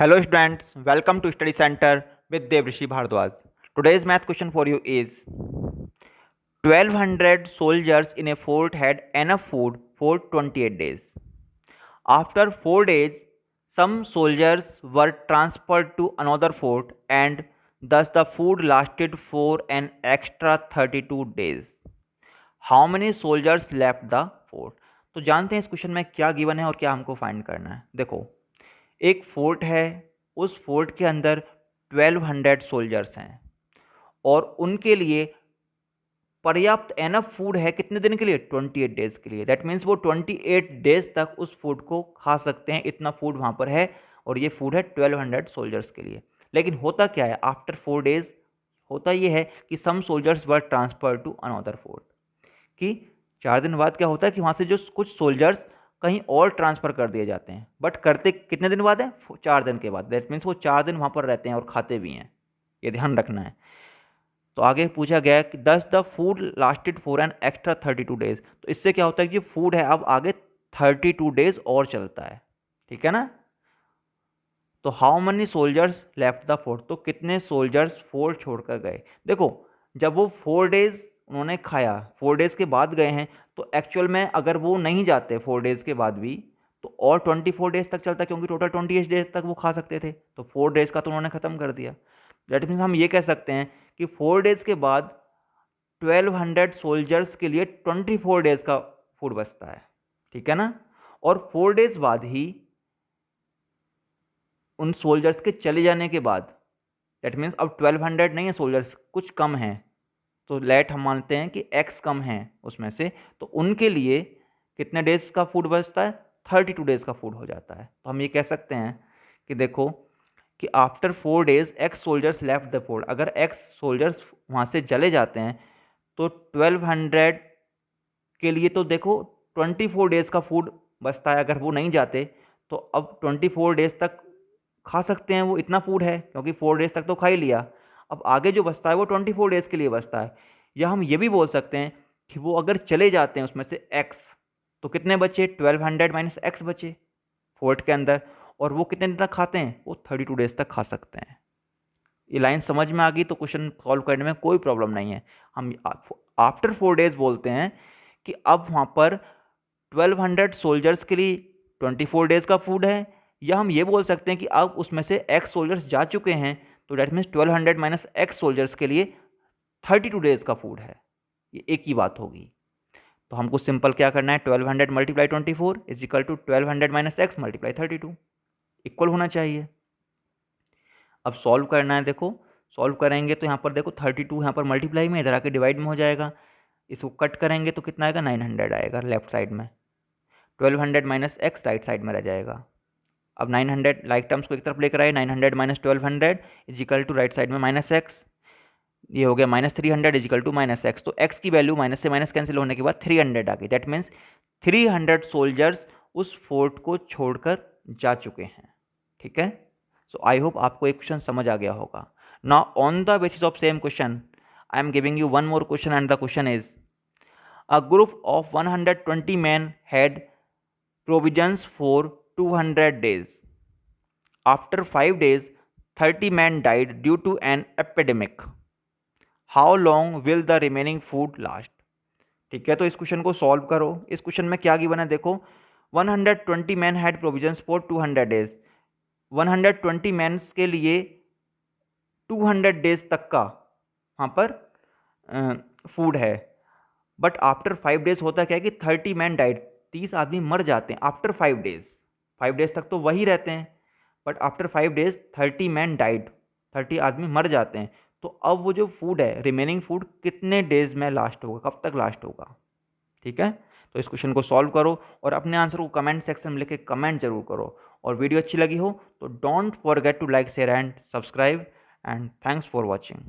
Hello students, welcome to Study Center with Devrishi Bhardwaj. Today's math question for you is 1200 soldiers in a fort had enough food for 28 days. After 4 days, some soldiers were transferred to another fort and thus the food lasted for an extra 32 days. How many soldiers left the fort? तो जानते हैं इस question में क्या given है और क्या हमको फाइंड करना है। देखो, एक फोर्ट है, उस फोर्ट के अंदर 1200 सोल्जर्स हैं और उनके लिए पर्याप्त एनफ फूड है कितने दिन के लिए? 28 डेज के लिए। दैट मीन्स वो 28 डेज तक उस फूड को खा सकते हैं, इतना फूड वहाँ पर है और ये फूड है 1200 सोल्जर्स के लिए। लेकिन होता क्या है, आफ्टर 4 डेज होता ये है कि some soldiers were transfer to another fort, कि 4 दिन बाद क्या होता है कि वहाँ से जो कुछ सोल्जर्स कहीं और ट्रांसफ़र कर दिए जाते हैं। बट करते कितने दिन बाद है? 4 दिन के बाद। दैट मीन्स वो 4 दिन वहाँ पर रहते हैं और खाते भी हैं, ये ध्यान रखना है। तो आगे पूछा गया कि दस the food lasted for an extra 32 days. तो इससे क्या होता है कि जो फूड है अब आगे 32 डेज और चलता है, ठीक है ना। तो how many soldiers left the fort, तो कितने सोल्जर्स फोर्ट छोड़कर गए। देखो, जब वो 4 डेज उन्होंने खाया, 4 डेज के बाद गए हैं, तो एक्चुअल में अगर वो नहीं जाते 4 डेज के बाद भी तो और 24 डेज तक चलता, क्योंकि टोटल 28 डेज तक वो खा सकते थे। तो 4 डेज का तो उन्होंने ख़त्म कर दिया। दैट मीन्स हम ये कह सकते हैं कि 4 डेज के बाद 1200 सोल्जर्स के लिए 24 डेज का फूड बचता है, ठीक है ना। और 4 डेज बाद ही उन सोल्जर्स के चले जाने के बाद, दैट मीन्स अब 1200 नहीं है सोल्जर्स, कुछ कम हैं, तो लेट हम मानते हैं कि एक्स कम है उसमें से, तो उनके लिए कितने डेज का फूड बचता है? 32 डेज का फूड हो जाता है। तो हम ये कह सकते हैं कि देखो कि after 4 days x soldiers left the fort, अगर एक्स सोल्जर्स वहाँ से चले जाते हैं तो 1200 के लिए तो देखो 24 डेज का फूड बचता है। अगर वो नहीं जाते तो अब 24 डेज तक खा सकते हैं, वो इतना फूड है, क्योंकि 4 डेज तक तो खा ही लिया। अब आगे जो बचता है वो 24 डेज के लिए बचता है। या हम ये भी बोल सकते हैं कि वो अगर चले जाते हैं उसमें से एक्स, तो कितने बचे? 1200 माइनस एक्स बचे फोर्ट के अंदर, और वो कितने दिन तक खाते हैं? वो 32 डेज तक खा सकते हैं। ये लाइन समझ में आ गई तो क्वेश्चन सॉल्व करने में कोई प्रॉब्लम नहीं है। हम आफ्टर 4 डेज बोलते हैं कि अब वहाँ पर 1200 सोल्जर्स के लिए 24 डेज का फूड है, या हम ये बोल सकते हैं कि अब उसमें से एक्स सोल्जर्स जा चुके हैं, तो that means 1200 minus x soldiers के लिए 32 डेज का फूड है। ये एक ही बात होगी। तो हमको सिंपल क्या करना है, 1200 multiply 24 is equal to 1200 minus X multiply 32, equal होना चाहिए। अब सॉल्व करना है। देखो, सॉल्व करेंगे तो यहाँ पर देखो 32 यहाँ पर मल्टीप्लाई में, इधर आके डिवाइड में हो जाएगा। इसको कट करेंगे तो कितना आएगा? 900 आएगा लेफ्ट साइड में। 1200 माइनस एक्स राइट साइड में रह जाएगा। अब 900 लाइक टर्म्स को एक तरफ लेकर आए, 900 minus 1200 equal to right side में माइनस एक्स, ये हो गया minus 300 equal to minus X. तो एक्स की वैल्यू माइनस से माइनस कैंसिल होने के बाद 300 आ गई। दैट मीन्स 300 सोल्जर्स उस फोर्ट को छोड़कर जा चुके हैं, ठीक है। सो आई होप आपको एक क्वेश्चन समझ आ गया होगा। Now on the basis of same question I am giving you one more question and the question is a group of 120 men had provisions for 200 days. After 5 days, 30 men died due to an epidemic. How long will the remaining food last? ठीक है, तो इस question को solve करो। इस question में क्या given है देखो, 120 man had provisions for 200 days. 120 mans के लिए 200 डेज तक का वहाँ पर फूड है। बट आफ्टर 5 डेज होता क्या है कि 30 मैन डाइड, 30 आदमी मर जाते हैं आफ्टर 5 डेज। 5 डेज तक तो वही रहते हैं, but after 5 days 30 man died, 30 आदमी मर जाते हैं। तो अब वो जो फूड है, रिमेनिंग फूड कितने डेज में लास्ट होगा, कब तक लास्ट होगा, ठीक है। तो इस क्वेश्चन को सॉल्व करो और अपने आंसर को कमेंट सेक्शन में लिख के कमेंट जरूर करो। और वीडियो अच्छी लगी हो तो don't forget to like, share and subscribe, and thanks for watching.